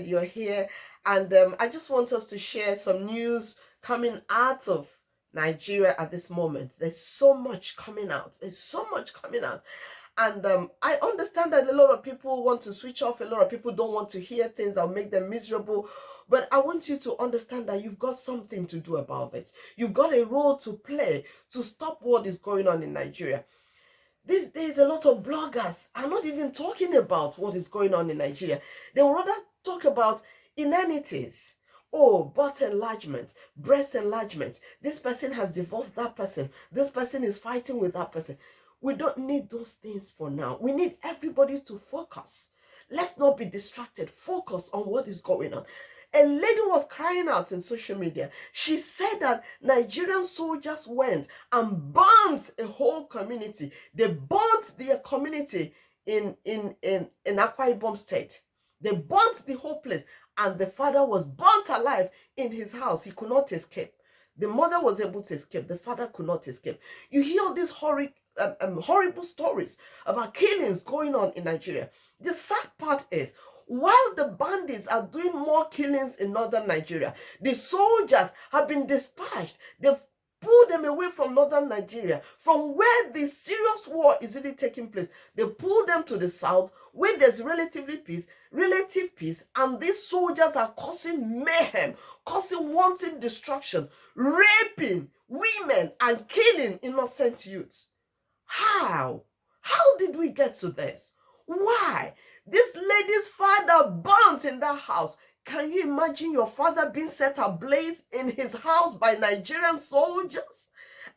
you're here, and I just want us to share some news coming out of Nigeria at this moment. There's so much coming out. There's so much coming out. And I understand that a lot of people want to switch off. A lot of people don't want to hear things that will make them miserable. But I want you to understand that you've got something to do about this. You've got a role to play to stop what is going on in Nigeria. These days, a lot of bloggers are not even talking about what is going on in Nigeria. They would rather talk about inanities. Oh, butt enlargement, breast enlargement. This person has divorced that person. This person is fighting with that person. We don't need those things for now. We need everybody to focus. Let's not be distracted. Focus on what is going on. A lady was crying out in social media. She said that Nigerian soldiers went and burnt a whole community. They burnt their community in Akwa Ibom State. They burnt the whole place, and the father was burnt alive in his house. He could not escape. The mother was able to escape. The father could not escape. You hear all these horrible stories about killings going on in Nigeria. The sad part is, while the bandits are doing more killings in northern Nigeria, the soldiers have been dispatched. They've pulled them away from northern Nigeria, from where the serious war is really taking place. They pull them to the south, where there's relative peace, and these soldiers are causing mayhem, causing wanton destruction, raping women, and killing innocent youths. How? How did we get to this? Why? This lady's father burnt in that house. Can you imagine your father being set ablaze in his house by Nigerian soldiers?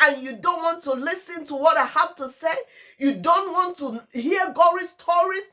And you don't want to listen to what I have to say? You don't want to hear gory stories?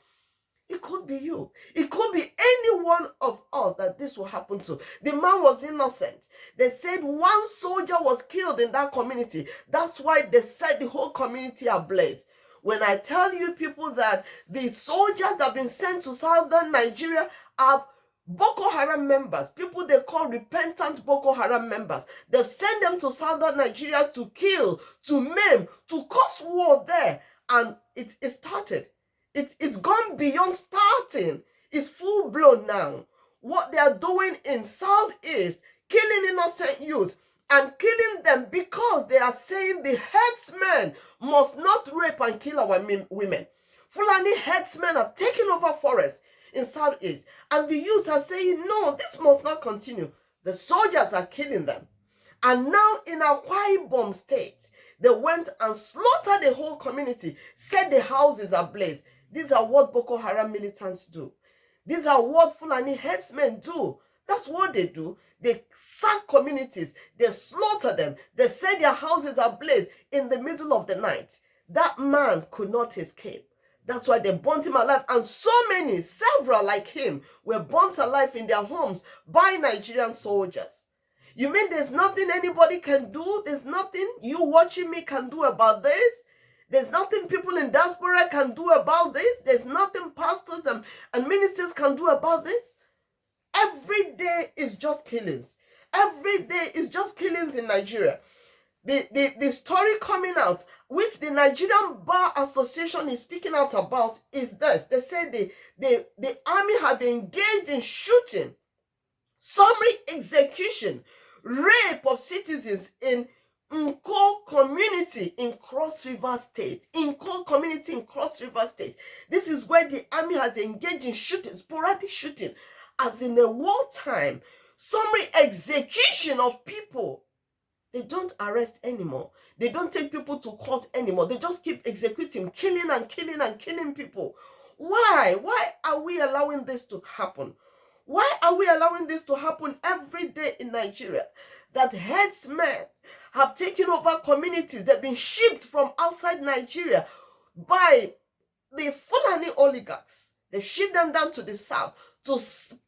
It could be you. It could be any one of us that this will happen to. The man was innocent. They said one soldier was killed in that community. That's why they set the whole community ablaze. When I tell you people that the soldiers that have been sent to southern Nigeria are Boko Haram members, people they call repentant Boko Haram members. They've sent them to southern Nigeria to kill, to maim, to cause war there. And it started. It's gone beyond starting. It's full blown now. What they are doing in Southeast, killing innocent youth and killing them because they are saying the herdsmen must not rape and kill our women. Fulani herdsmen have taken over forests in Southeast, and the youths are saying, no, this must not continue. The soldiers are killing them. And now in Akwa Ibom State, they went and slaughtered the whole community, set the houses ablaze. These are what Boko Haram militants do. These are what Fulani herdsmen do. That's what they do. They sack communities. They slaughter them. They set their houses ablaze in the middle of the night. That man could not escape. That's why they burnt him alive. And so many, several like him, were burnt alive in their homes by Nigerian soldiers. You mean there's nothing anybody can do? There's nothing you watching me can do about this? There's nothing people in diaspora can do about this? There's nothing pastors and ministers can do about this? Every day is just killings. Every day is just killings in Nigeria. The story coming out, which the Nigerian Bar Association is speaking out about, is this. They say the army have engaged in shooting, summary execution, rape of citizens in Nko community in Cross River State. Nko community in Cross River State. This is where the army has engaged in shooting, sporadic shooting, as in a wartime, summary execution of people. They don't arrest anymore. They don't take people to court anymore. They just keep executing, killing and killing and killing people. Why? Why are we allowing this to happen? Why are we allowing this to happen every day in Nigeria? That herdsmen have taken over communities. They've been shipped from outside Nigeria by the Fulani oligarchs. They ship them down to the south to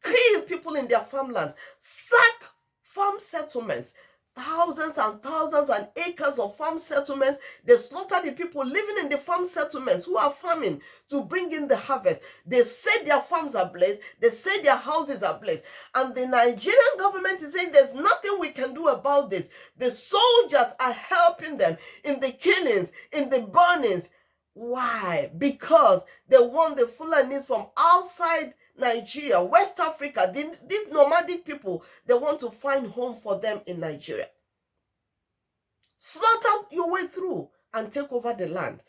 kill people in their farmland, sack farm settlements, thousands and thousands and acres of farm settlements. They slaughter the people living in the farm settlements who are farming to bring in the harvest. They set their farms ablaze. They set their houses ablaze. And the Nigerian government is saying there's nothing we can do about this. The soldiers are helping them in the killings, in the burnings. Why? Because they want the Fulanis from outside Nigeria, West Africa, these nomadic people, they want to find home for them in Nigeria. Slaughter your way through and take over the land.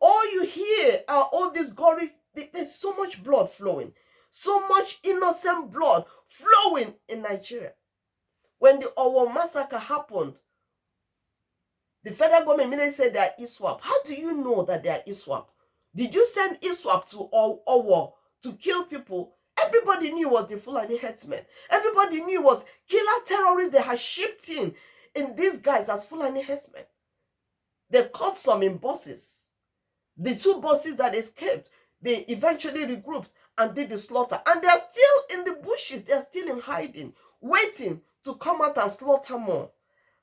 All you hear are all this gory, there's so much blood flowing, so much innocent blood flowing in Nigeria. When the Owo massacre happened, the federal government immediately said they are ISWAP. How do you know that they are ISWAP? Did you send ISWAP to Owo to kill people? Everybody knew it was the Fulani Herdsmen. Everybody knew it was killer terrorists they had shipped in these guys as Fulani Herdsmen. They caught some in buses. The 2 buses that escaped, they eventually regrouped and did the slaughter. And they are still in the bushes. They are still in hiding, waiting to come out and slaughter more.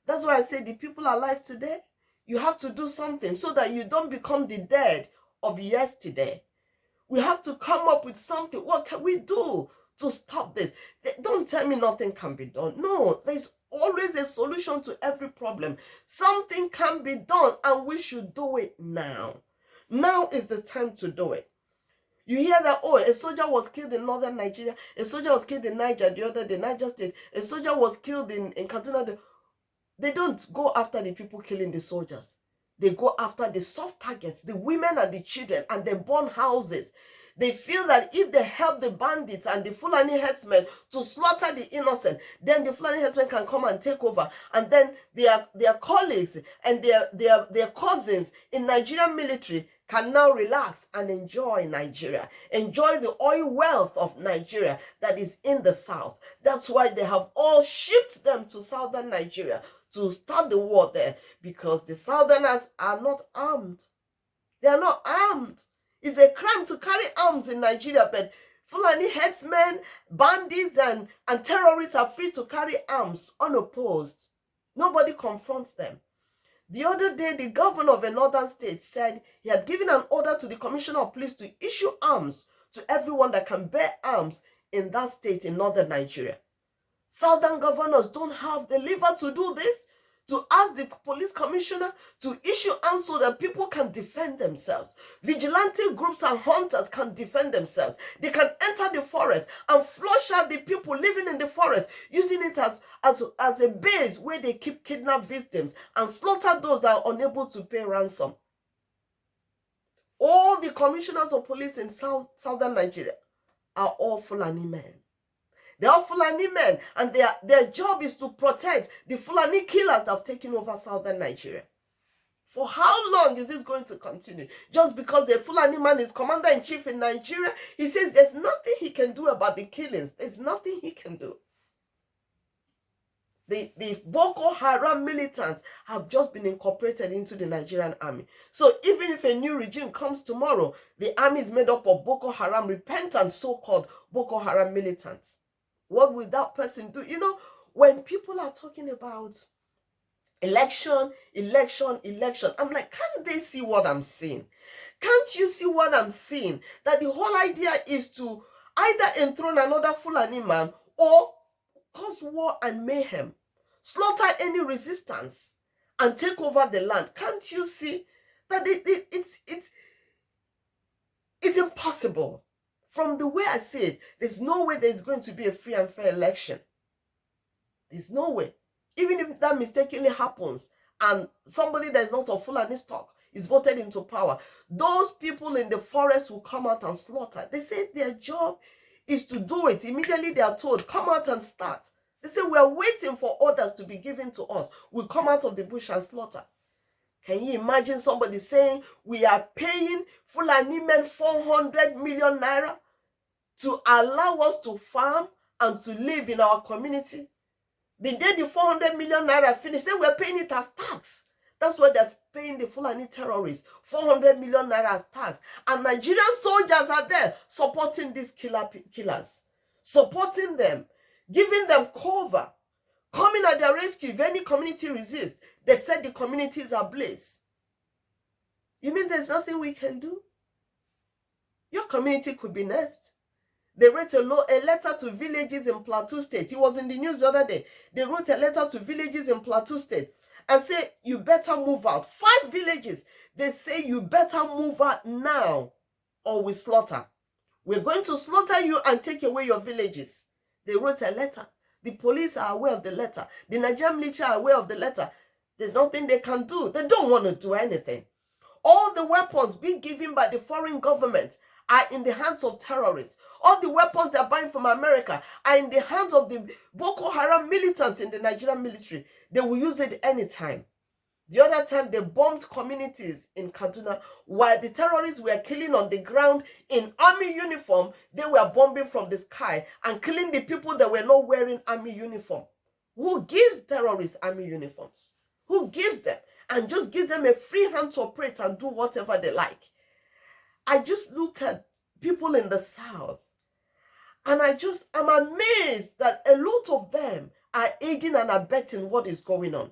That's why I say the people alive today, you have to do something so that you don't become the dead of yesterday. We have to come up with something. What can we do to stop this? Don't tell me nothing can be done. No, there's always a solution to every problem. Something can be done and we should do it now. Now is the time to do it. You hear that, oh, a soldier was killed in northern Nigeria, a soldier was killed in Niger the other day, Niger State, a soldier was killed in Kaduna. They don't go after the people killing the soldiers. They go after the soft targets, the women and the children, and they burn houses. They feel that if they help the bandits and the Fulani herdsmen to slaughter the innocent, then the Fulani herdsmen can come and take over. And then their colleagues and their cousins in Nigerian military can now relax and enjoy Nigeria. Enjoy the oil wealth of Nigeria that is in the south. That's why they have all shipped them to southern Nigeria to start the war there, because the southerners are not armed. They are not armed. It's a crime to carry arms in Nigeria, but Fulani herdsmen, bandits, and terrorists are free to carry arms unopposed. Nobody confronts them. The other day, the governor of a northern state said he had given an order to the commissioner of police to issue arms to everyone that can bear arms in that state in northern Nigeria. Southern governors don't have the liver to do this, to ask the police commissioner to issue arms so that people can defend themselves. Vigilante groups and hunters can defend themselves. They can enter the forest and flush out the people living in the forest, using it as a base where they keep kidnapped victims and slaughter those that are unable to pay ransom. All the commissioners of police in southern Nigeria are all Fulani men. They are Fulani men, and their job is to protect the Fulani killers that have taken over southern Nigeria. For how long is this going to continue? Just because the Fulani man is commander-in-chief in Nigeria, he says there's nothing he can do about the killings. There's nothing he can do. The Boko Haram militants have just been incorporated into the Nigerian army. So even if a new regime comes tomorrow, the army is made up of Boko Haram, repentant so-called Boko Haram militants. What will that person do? You know, when people are talking about election, I'm like, can't they see what I'm seeing? Can't you see what I'm seeing? That the whole idea is to either enthrone another Fulani man or cause war and mayhem, slaughter any resistance, and take over the land. Can't you see that it's impossible? From the way I see it, there's no way there's going to be a free and fair election. There's no way. Even if that mistakenly happens and somebody that is not of Fulani stock is voted into power, those people in the forest will come out and slaughter. They say their job is to do it. Immediately they are told, come out and start. They say, we are waiting for orders to be given to us. We'll come out of the bush and slaughter. Can you imagine somebody saying, we are paying Fulani men 400 million naira to allow us to farm and to live in our community? The day the 400 million naira finished, they were paying it as tax. That's what they're paying the Fulani terrorists, 400 million naira as tax. And Nigerian soldiers are there supporting these killers, supporting them, giving them cover, coming at their rescue. If any community resists, they set the communities ablaze. You mean there's nothing we can do? Your community could be next. They wrote a letter to villages in Plateau State. It was in the news the other day. They wrote a letter to villages in Plateau State and say, you better move out. 5 villages. They say, you better move out now or we slaughter. We're going to slaughter you and take away your villages. They wrote a letter. The police are aware of the letter. The Nigerian military are aware of the letter. There's nothing they can do. They don't want to do anything. All the weapons being given by the foreign government are in the hands of terrorists. All the weapons they're buying from America are in the hands of the Boko Haram militants in the Nigerian military. They will use it anytime. The other time, they bombed communities in Kaduna while the terrorists were killing on the ground in army uniform. They were bombing from the sky and killing the people that were not wearing army uniform. Who gives terrorists army uniforms? Who gives them? And just gives them a free hand to operate and do whatever they like. I just look at people in the South and I'm amazed that a lot of them are aiding and abetting what is going on.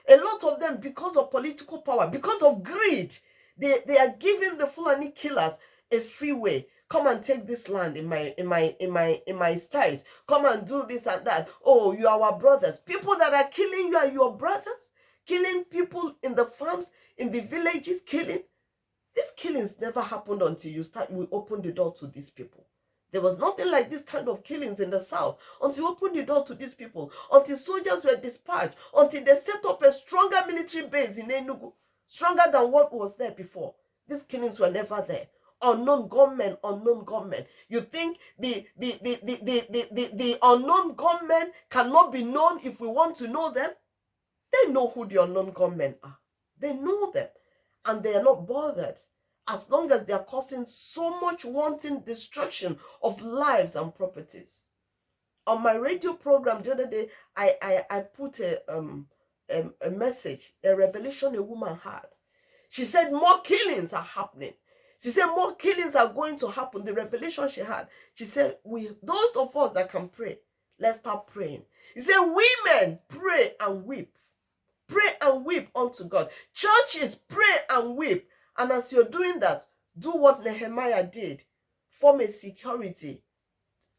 A lot of them, because of political power, because of greed, they are giving the Fulani killers a free way. Come and take this land in my state. Come and do this and that. Oh, you are our brothers. People that are killing you are your brothers. Killing people in the farms, in the villages, killing. These killings never happened until you open the door to these people. There was nothing like this kind of killings in the South until you opened the door to these people, until soldiers were dispatched, until they set up a stronger military base in Enugu, stronger than what was there before. These killings were never there. Unknown gunmen, unknown gunmen. You think the unknown gunmen cannot be known if we want to know them? They know who the unknown gunmen are. They know them, and they are not bothered. As long as they are causing so much wanton destruction of lives and properties. On my radio program the other day, I put a message, a revelation a woman had. She said more killings are happening. She said more killings are going to happen. The revelation she had. She said, those of us that can pray, let's start praying. She said, women, pray and weep. Pray and weep unto God. Churches, pray and weep. And as you're doing that, do what Nehemiah did. Form a security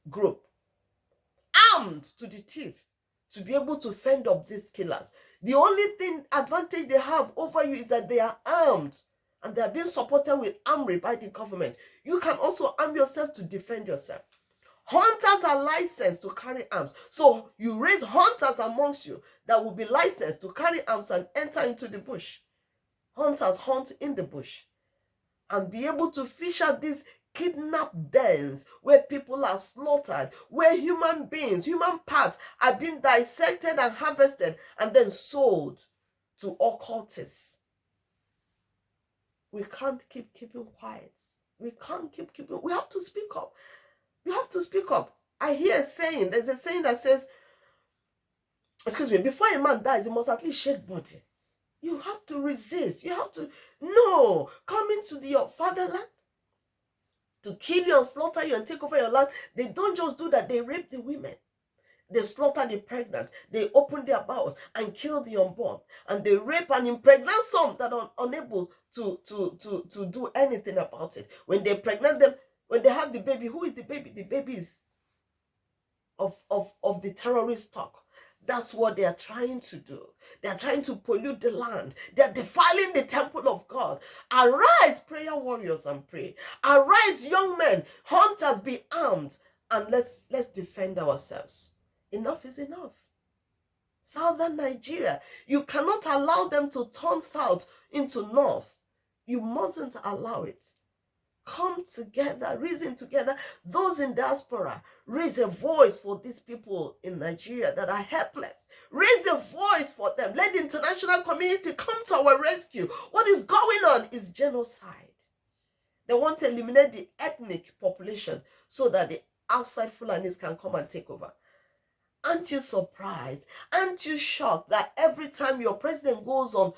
group, armed to the teeth, to be able to fend off these killers. The only advantage they have over you is that they are armed, and they are being supported with armory by the government. You can also arm yourself to defend yourself. Hunters are licensed to carry arms. So you raise hunters amongst you that will be licensed to carry arms and enter into the bush. Hunters hunt in the bush and be able to fish out these kidnap dens where people are slaughtered, where human beings, human parts are being dissected and harvested and then sold to occultists. We can't keep keeping quiet. We can't keep keeping. We have to speak up. We have to speak up. I hear a saying, there's a saying that says, before a man dies, he must at least shake body. You have to resist. You have to, no, come into your fatherland to kill you and slaughter you and take over your land. They don't just do that. They rape the women. They slaughter the pregnant. They open their bowels and kill the unborn. And they rape and impregnate some that are unable to do anything about it. When they pregnant them, when they have the baby, who is the baby? The baby is of the terrorist talk. That's what they are trying to do. They are trying to pollute the land. They are defiling the temple of God. Arise, prayer warriors, and pray. Arise, young men, hunters, be armed, and let's defend ourselves. Enough is enough. Southern Nigeria, you cannot allow them to turn south into north. You mustn't allow it. Come together, reason together. Those in diaspora, raise a voice for these people in Nigeria that are helpless. Raise a voice for them. Let the international community come to our rescue. What is going on is genocide. They want to eliminate the ethnic population so that the outside Fulanis can come and take over. Aren't you surprised? Aren't you shocked that every time your president goes on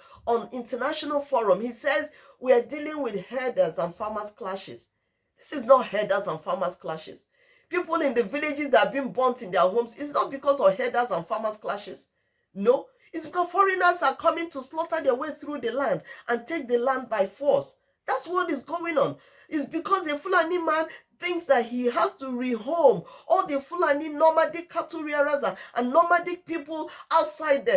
international forum, he says we are dealing with herders and farmers clashes? This is not herders and farmers clashes. People in the villages that are being burnt in their homes, it's not because of herders and farmers clashes. No, it's because foreigners are coming to slaughter their way through the land and take the land by force. That's what is going on. It's because a Fulani man thinks that he has to rehome all the Fulani nomadic cattle rearers and nomadic people outside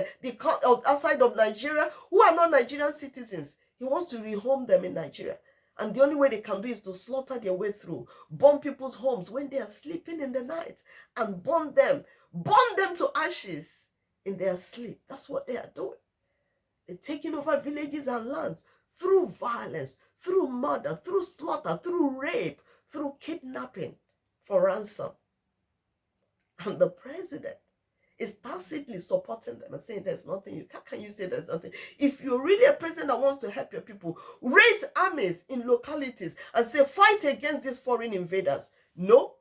outside of Nigeria who are not Nigerian citizens. He wants to rehome them in Nigeria. And the only way they can do is to slaughter their way through, burn people's homes when they are sleeping in the night, and burn them to ashes in their sleep. That's what they are doing. They're taking over villages and lands through violence, through murder, through slaughter, through rape, through kidnapping for ransom. And the president is tacitly supporting them and saying there's nothing you can you say there's nothing? If you're really a president that wants to help your people, raise armies in localities and say fight against these foreign invaders. No,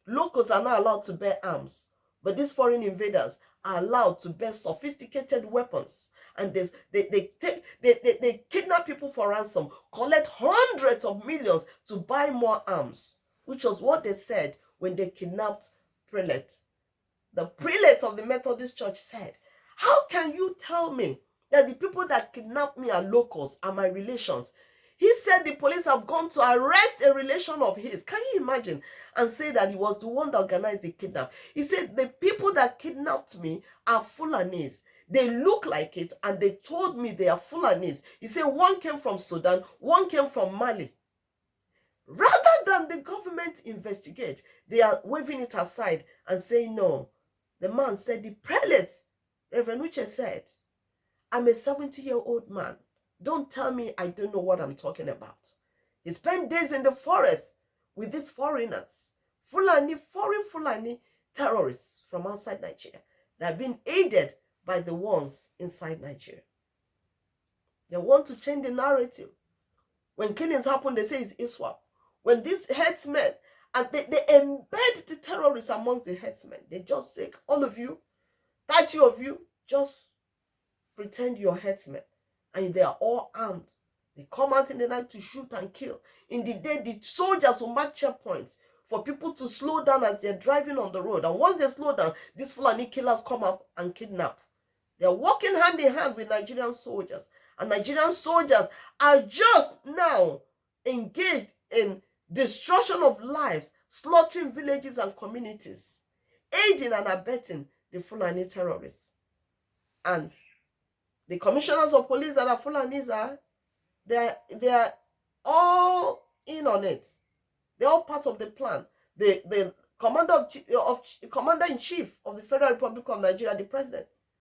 locals are not allowed to bear arms, but these foreign invaders are allowed to bear sophisticated weapons, and they kidnap people for ransom, collect hundreds of millions to buy more arms, which was what they said when they kidnapped prelate. The prelate of the Methodist Church said, how can you tell me that the people that kidnapped me are locals, are my relations? He said the police have gone to arrest a relation of his. Can you imagine? And say that he was the one that organized the kidnap. He said the people that kidnapped me are Fulanis. They look like it, and they told me they are Fulanis. He said one came from Sudan, one came from Mali. Rather than the government investigate, they are waving it aside and saying no. The man said, the prelate, Reverend Uche said, I'm a 70-year-old man. Don't tell me I don't know what I'm talking about. He spent days in the forest with these foreigners, foreign Fulani terrorists from outside Nigeria that have been aided by the ones inside Nigeria. They want to change the narrative. When killings happen, they say it's ISWAP. When these herdsmen, and they embed the terrorists amongst the herdsmen. They just say, all of you, 30 of you, just pretend you're herdsmen. And they are all armed. They come out in the night to shoot and kill. In the day, the soldiers will mark checkpoints for people to slow down as they're driving on the road. And once they slow down, these Fulani killers come up and kidnap. They're walking hand in hand with Nigerian soldiers. And Nigerian soldiers are just now engaged in destruction of lives, slaughtering villages and communities, aiding and abetting the Fulani terrorists. And the commissioners of police that are Fulanis they're all in on it. They're all part of the plan. The commander-in-chief of the Federal Republic of Nigeria, the president,